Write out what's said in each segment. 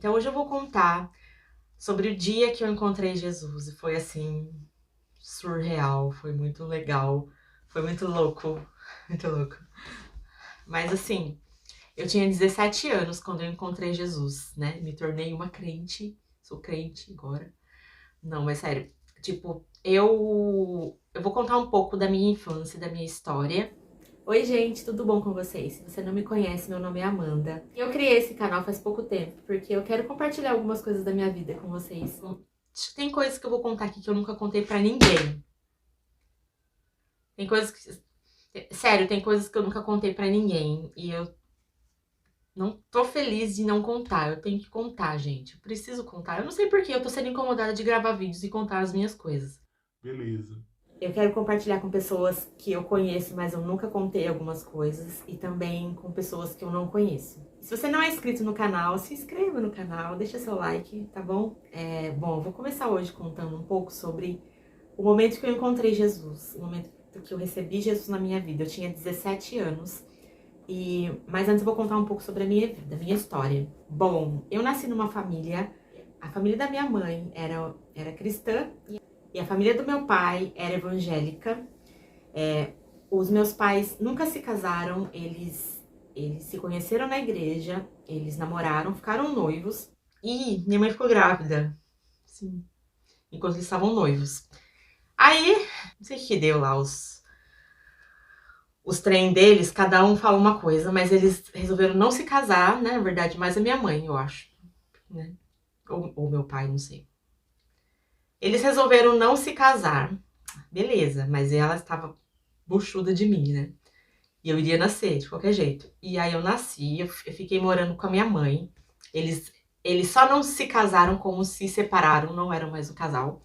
Então hoje eu vou contar sobre o dia que eu encontrei Jesus. E foi assim, surreal, foi muito legal, foi muito louco, muito louco. Mas assim, eu tinha 17 anos quando eu encontrei Jesus, né? Me tornei uma crente, sou crente agora. Não, mas sério, tipo, eu vou contar um pouco da minha infância, da minha história. Oi, gente, tudo bom com vocês? Se você não me conhece, meu nome é Amanda. Eu criei esse canal faz pouco tempo, porque eu quero compartilhar algumas coisas da minha vida com vocês. Tem coisas que eu vou contar aqui que eu nunca contei pra ninguém. Tem coisas que... Sério, tem coisas que eu nunca contei pra ninguém. E eu não tô feliz de não contar. Eu tenho que contar, gente. Eu preciso contar. Eu não sei por que eu tô sendo incomodada de gravar vídeos e contar as minhas coisas. Beleza. Eu quero compartilhar com pessoas que eu conheço, mas eu nunca contei algumas coisas. E também com pessoas que eu não conheço. Se você não é inscrito no canal, se inscreva no canal, deixa seu like, tá bom? Bom, eu vou começar hoje contando um pouco sobre o momento que eu encontrei Jesus. O momento que eu recebi Jesus na minha vida. Eu tinha 17 anos. Mas antes eu vou contar um pouco sobre a minha vida, a minha história. Bom, eu nasci numa família... A família da minha mãe era cristã e a família do meu pai era evangélica. Os meus pais nunca se casaram, eles se conheceram na igreja, eles namoraram, ficaram noivos. E minha mãe ficou grávida, sim, enquanto eles estavam noivos. Aí, não sei o que deu lá, os trem deles, cada um fala uma coisa, mas eles resolveram não se casar, né? Na verdade, mais a minha mãe, eu acho, né? Ou meu pai, não sei. Eles resolveram não se casar, beleza, mas ela estava buchuda de mim, né? E eu iria nascer, de qualquer jeito. E aí eu nasci, eu fiquei morando com a minha mãe. Eles só não se casaram como se separaram, não eram mais um casal.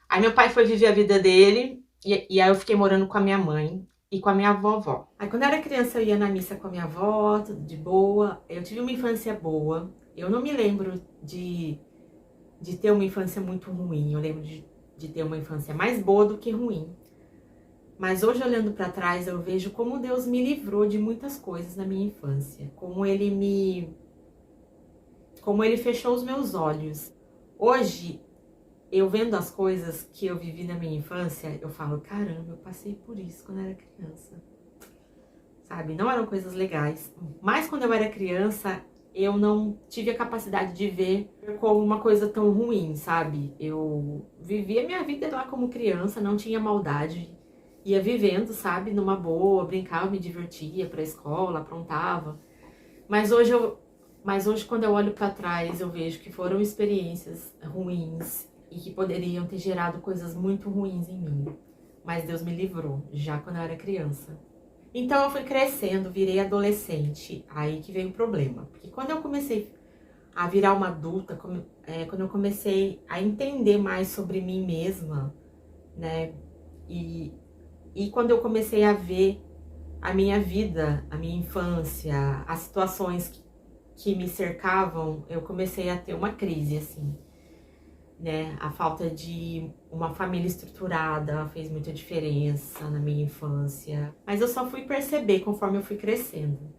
Aí meu pai foi viver a vida dele, e aí eu fiquei morando com a minha mãe e com a minha vovó. Aí quando eu era criança eu ia na missa com a minha avó, tudo de boa. Eu tive uma infância boa. Eu não me lembro de ter uma infância muito ruim. Eu lembro de ter uma infância mais boa do que ruim. Mas hoje, olhando para trás, eu vejo como Deus me livrou de muitas coisas na minha infância. Como Ele fechou os meus olhos. Hoje, eu vendo as coisas que eu vivi na minha infância, eu falo, caramba, eu passei por isso quando eu era criança. Sabe? Não eram coisas legais. Mas quando eu era criança, eu não tive a capacidade de ver como uma coisa tão ruim, sabe? Eu vivia minha vida lá como criança, não tinha maldade. Ia vivendo, sabe? Numa boa, brincava, me divertia, pra escola, aprontava. Mas hoje quando eu olho pra trás, eu vejo que foram experiências ruins e que poderiam ter gerado coisas muito ruins em mim. Mas Deus me livrou, já quando eu era criança. Então eu fui crescendo, virei adolescente, aí que veio o problema. Porque quando eu comecei a virar uma adulta, quando eu comecei a entender mais sobre mim mesma, né? E quando eu comecei a ver a minha vida, a minha infância, as situações que me cercavam, eu comecei a ter uma crise, assim, né? A falta de uma família estruturada fez muita diferença na minha infância. Mas eu só fui perceber conforme eu fui crescendo.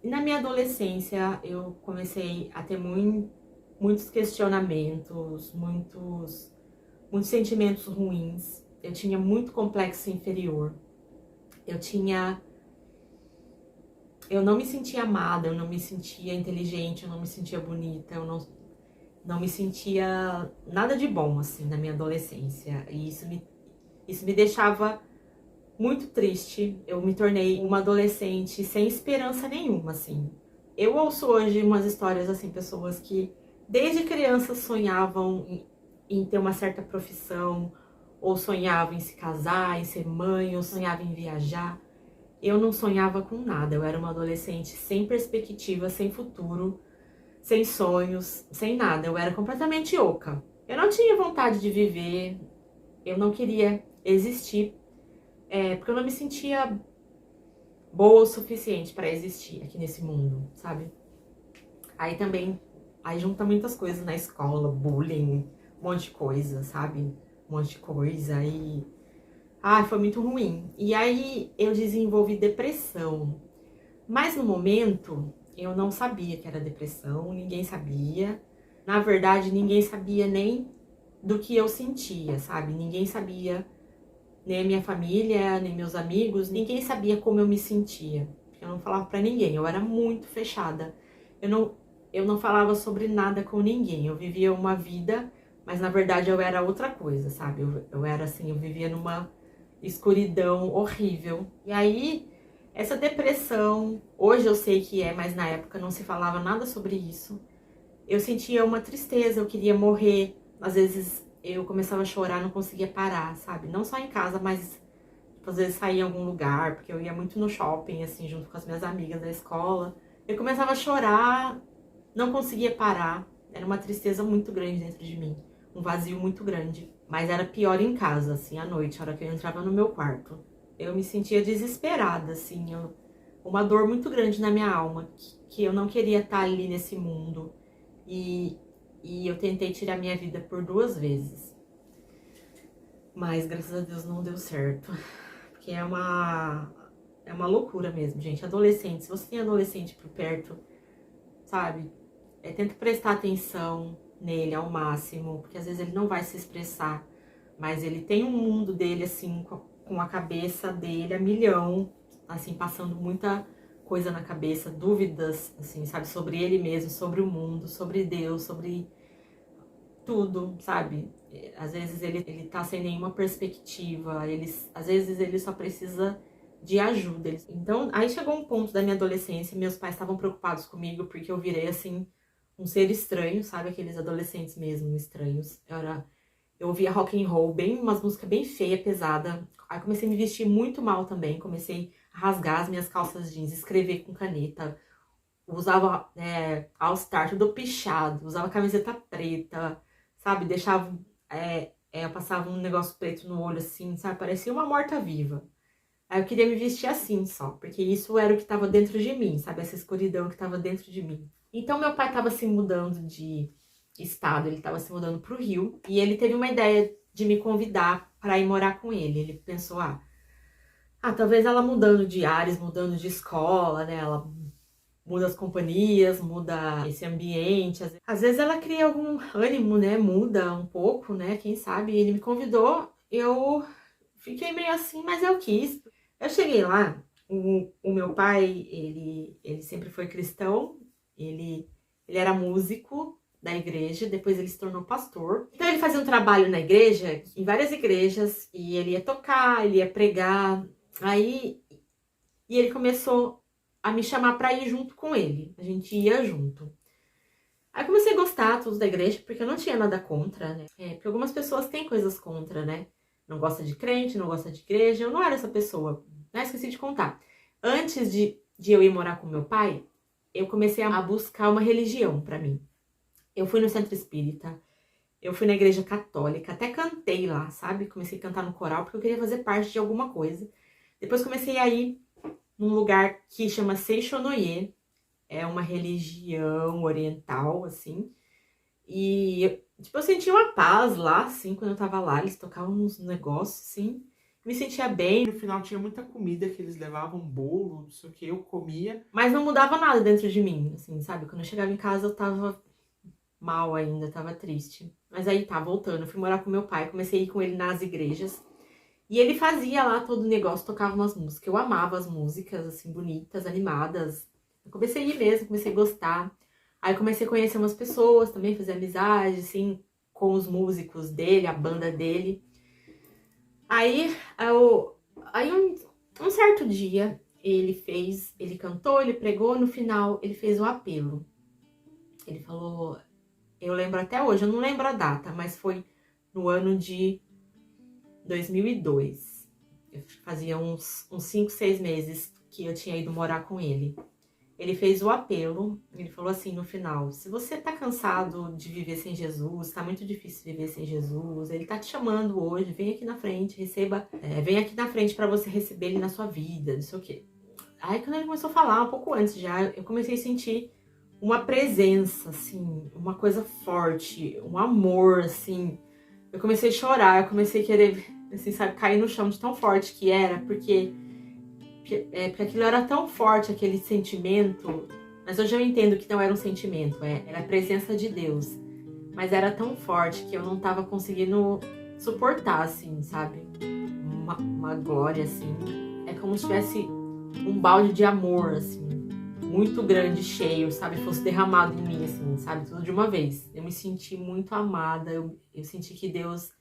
E na minha adolescência, eu comecei a ter muitos questionamentos, muitos sentimentos ruins. Eu tinha muito complexo inferior. Eu não me sentia amada, eu não me sentia inteligente, eu não me sentia bonita, eu não me sentia nada de bom, assim, na minha adolescência. E isso me deixava muito triste. Eu me tornei uma adolescente sem esperança nenhuma, assim. Eu ouço hoje umas histórias, assim, pessoas que desde criança sonhavam em ter uma certa profissão, ou sonhavam em se casar, em ser mãe, ou sonhavam em viajar. Eu não sonhava com nada, eu era uma adolescente sem perspectiva, sem futuro, sem sonhos, sem nada. Eu era completamente oca. Eu não tinha vontade de viver, eu não queria existir, porque eu não me sentia boa o suficiente para existir aqui nesse mundo, sabe? Aí junta muitas coisas na escola, bullying, um monte de coisa, sabe? Um monte de coisa e... foi muito ruim. E aí eu desenvolvi depressão. Mas no momento, eu não sabia que era depressão, ninguém sabia. Na verdade, ninguém sabia nem do que eu sentia, sabe? Ninguém sabia, nem a minha família, nem meus amigos, ninguém sabia como eu me sentia. Eu não falava pra ninguém, eu era muito fechada. Eu não falava sobre nada com ninguém, eu vivia uma vida, mas na verdade eu era outra coisa, sabe? Eu era assim, eu vivia numa escuridão horrível. E aí, essa depressão, hoje eu sei que é, mas na época não se falava nada sobre isso. Eu sentia uma tristeza, eu queria morrer. Às vezes eu começava a chorar, não conseguia parar, sabe? Não só em casa, mas tipo, às vezes saía em algum lugar, porque eu ia muito no shopping, assim, junto com as minhas amigas da escola. Eu começava a chorar, não conseguia parar. Era uma tristeza muito grande dentro de mim, um vazio muito grande. Mas era pior em casa, assim, à noite, a hora que eu entrava no meu quarto. Eu me sentia desesperada, assim, uma dor muito grande na minha alma, que eu não queria estar ali nesse mundo. E eu tentei tirar minha vida por 2 vezes. Mas, graças a Deus, não deu certo. Porque é uma loucura mesmo, gente. Adolescente, se você tem adolescente por perto, sabe? Tenta prestar atenção nele ao máximo, porque às vezes ele não vai se expressar, mas ele tem um mundo dele, assim, com a cabeça dele a milhão, assim, passando muita coisa na cabeça, dúvidas, assim, sabe, sobre ele mesmo, sobre o mundo, sobre Deus, sobre tudo, sabe? Às vezes ele tá sem nenhuma perspectiva, às vezes ele só precisa de ajuda. Então, aí chegou um ponto da minha adolescência, meus pais estavam preocupados comigo, porque eu virei, assim, um ser estranho, sabe? Aqueles adolescentes mesmo, estranhos. Eu ouvia rock and roll, umas músicas bem feias, pesada. Aí comecei a me vestir muito mal também, comecei a rasgar as minhas calças jeans, escrever com caneta, usava All Star tudo pichado, usava camiseta preta, sabe? Deixava, eu passava um negócio preto no olho assim, sabe? Parecia uma morta-viva. Aí eu queria me vestir assim só, porque isso era o que estava dentro de mim, sabe? Essa escuridão que estava dentro de mim. Então meu pai estava se mudando de estado, ele estava se mudando para o Rio, e ele teve uma ideia de me convidar para ir morar com ele. Ele pensou, talvez ela mudando de ares, mudando de escola, né? Ela muda as companhias, muda esse ambiente. Às vezes ela cria algum ânimo, né? Muda um pouco, né? Quem sabe? Ele me convidou, eu fiquei meio assim, mas eu quis. Eu cheguei lá, o meu pai, ele sempre foi cristão, ele era músico da igreja, depois ele se tornou pastor. Então ele fazia um trabalho na igreja, em várias igrejas, e ele ia tocar, ele ia pregar. Aí, e ele começou a me chamar pra ir junto com ele. A gente ia junto. Aí comecei a gostar tudo da igreja, porque eu não tinha nada contra, né? Porque algumas pessoas têm coisas contra, né? Não gosta de crente, não gosta de igreja. Eu não era essa pessoa. Esqueci de contar. Antes de eu ir morar com meu pai, eu comecei a buscar uma religião pra mim. Eu fui no centro espírita, eu fui na igreja católica, até cantei lá, sabe? Comecei a cantar no coral, porque eu queria fazer parte de alguma coisa. Depois comecei a ir num lugar que chama Seishonoye, é uma religião oriental, assim, e, tipo, eu senti uma paz lá, assim, quando eu tava lá, eles tocavam uns negócios, assim, me sentia bem. No final tinha muita comida que eles levavam, bolo, não sei o que, eu comia. Mas não mudava nada dentro de mim, assim, sabe? Quando eu chegava em casa eu tava mal ainda, tava triste. Mas aí tá, voltando, eu fui morar com meu pai, comecei a ir com ele nas igrejas. E ele fazia lá todo o negócio, tocava umas músicas. Eu amava as músicas, assim, bonitas, animadas. Eu comecei a ir mesmo, comecei a gostar. Aí comecei a conhecer umas pessoas também, fazer amizade, assim, com os músicos dele, a banda dele. Aí um certo dia, ele cantou, ele pregou, no final ele fez o apelo. Ele falou, eu lembro até hoje, eu não lembro a data, mas foi no ano de 2002. Fazia uns 5, 6 meses que eu tinha ido morar com ele. Ele fez o apelo, ele falou assim no final, se você tá cansado de viver sem Jesus, tá muito difícil viver sem Jesus, ele tá te chamando hoje, vem aqui na frente, vem aqui na frente pra você receber ele na sua vida, não sei o quê. Aí quando ele começou a falar, um pouco antes já, eu comecei a sentir uma presença, assim, uma coisa forte, um amor, assim. Eu comecei a chorar, eu comecei a querer, assim, sabe, cair no chão de tão forte que era, porque aquilo era tão forte, aquele sentimento, Mas hoje eu entendo que não era um sentimento, era a presença de Deus. Mas era tão forte que eu não tava conseguindo suportar, assim, sabe? Uma glória, assim. É como se tivesse um balde de amor, assim, muito grande, cheio, sabe? Fosse derramado em mim, assim, sabe? Tudo de uma vez. Eu me senti muito amada, eu senti que Deus,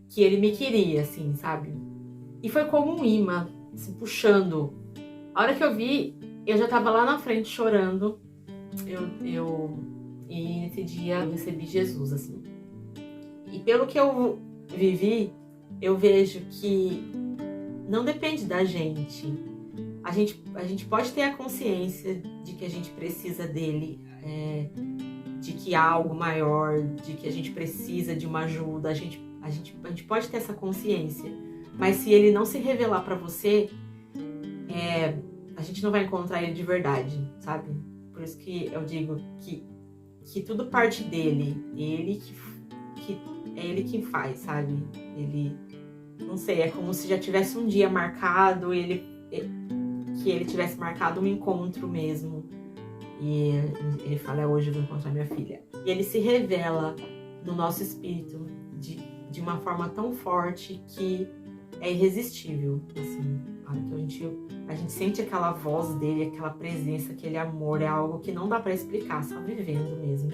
que Ele me queria, assim, sabe? E foi como um imã, assim, puxando. A hora que eu vi, eu já tava lá na frente chorando. E nesse dia eu recebi Jesus, assim. E pelo que eu vivi, eu vejo que não depende da gente. A gente pode ter a consciência de que a gente precisa dele, de que há algo maior, de que a gente precisa de uma ajuda. A gente pode ter essa consciência. Mas se ele não se revelar pra você, a gente não vai encontrar ele de verdade, sabe? Por isso que eu digo que tudo parte dele. É ele que faz, sabe? Ele, não sei, é como se já tivesse um dia marcado, que ele tivesse marcado um encontro mesmo. E ele fala, hoje eu vou encontrar minha filha. E ele se revela no nosso espírito de uma forma tão forte que é irresistível, assim. A hora que a gente sente aquela voz dele, aquela presença, aquele amor, é algo que não dá pra explicar, só vivendo mesmo.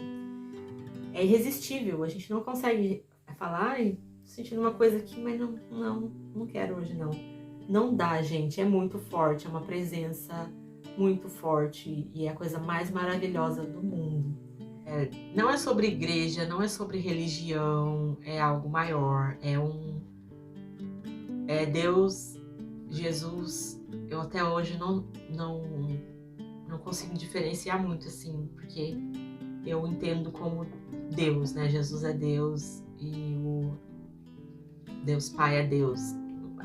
É irresistível, a gente não consegue falar, ai, tô sentindo uma coisa aqui, mas não quero hoje não. Não dá, gente, é muito forte, é uma presença muito forte e é a coisa mais maravilhosa do mundo. Não é sobre igreja, não é sobre religião, é algo maior, é Deus, Jesus. Eu até hoje não consigo diferenciar muito, assim, porque eu entendo como Deus, né? Jesus é Deus e o Deus Pai é Deus.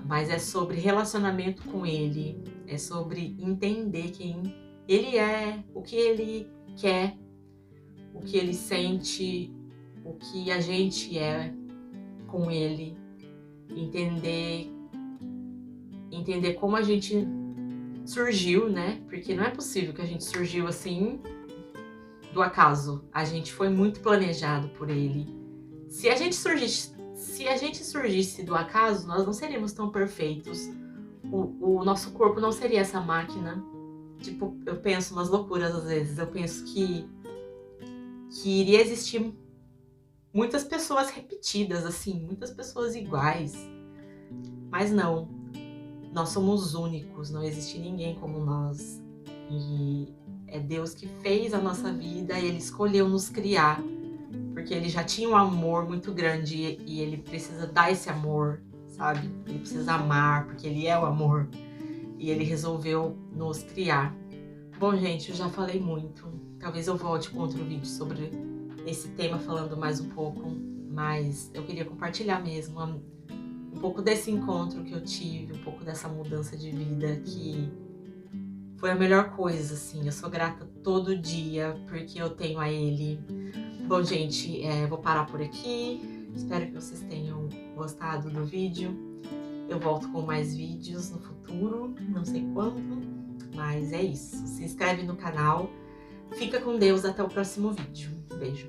Mas é sobre relacionamento com Ele, é sobre entender quem Ele é, o que Ele quer, o que Ele sente, o que a gente é com Ele, entender como a gente surgiu, né? Porque não é possível que a gente surgiu assim do acaso. A gente foi muito planejado por Ele. Se a gente surgisse do acaso, nós não seríamos tão perfeitos. O nosso corpo não seria essa máquina. Tipo, eu penso umas loucuras às vezes. Eu penso que iria existir muitas pessoas repetidas, assim, muitas pessoas iguais. Mas não. Nós somos únicos, não existe ninguém como nós. E é Deus que fez a nossa vida, Ele escolheu nos criar, porque Ele já tinha um amor muito grande e Ele precisa dar esse amor, sabe? Ele precisa amar, porque Ele é o amor. E Ele resolveu nos criar. Bom, gente, eu já falei muito. Talvez eu volte com outro vídeo sobre esse tema, falando mais um pouco. Mas eu queria compartilhar mesmo um pouco desse encontro que eu tive, um pouco dessa mudança de vida que foi a melhor coisa, assim. Eu sou grata todo dia porque eu tenho a Ele. Bom, gente, vou parar por aqui. Espero que vocês tenham gostado do vídeo. Eu volto com mais vídeos no futuro, não sei quando, mas é isso. Se inscreve no canal. Fica com Deus, até o próximo vídeo. Beijo.